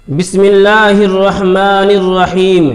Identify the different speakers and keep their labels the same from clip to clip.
Speaker 1: بسم اللہ الرحمن الرحیم۔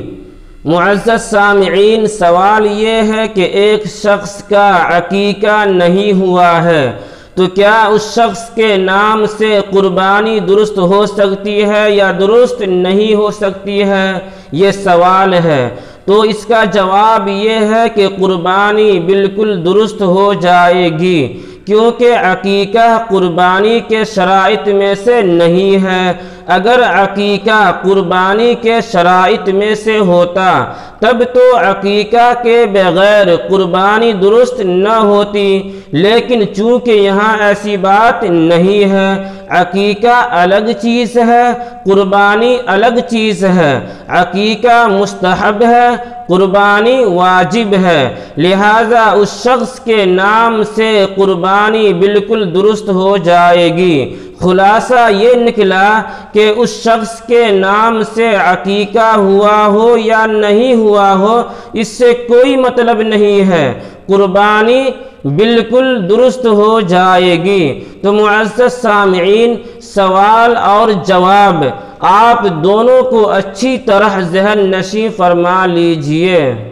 Speaker 1: معزز سامعین، سوال یہ ہے کہ ایک شخص کا عقیقہ نہیں ہوا ہے تو کیا اس شخص کے نام سے قربانی درست ہو سکتی ہے یا درست نہیں ہو سکتی ہے؟ یہ سوال ہے۔ تو اس کا جواب یہ ہے کہ قربانی بالکل درست ہو جائے گی، کیونکہ عقیقہ قربانی کے شرائط میں سے نہیں ہے۔ اگر عقیقہ قربانی کے شرائط میں سے ہوتا تب تو عقیقہ کے بغیر قربانی درست نہ ہوتی، لیکن چونکہ یہاں ایسی بات نہیں ہے، عقیقہ الگ چیز ہے، قربانی الگ چیز ہے۔ عقیقہ مستحب ہے، قربانی واجب ہے، لہذا اس شخص کے نام سے قربانی بالکل درست ہو جائے گی۔ خلاصہ یہ نکلا کہ اس شخص کے نام سے عقیقہ ہوا ہو یا نہیں ہوا ہو، اس سے کوئی مطلب نہیں ہے، قربانی بالکل درست ہو جائے گی۔ تو معزز سامعین، سوال اور جواب آپ دونوں کو اچھی طرح ذہن نشین فرما لیجئے۔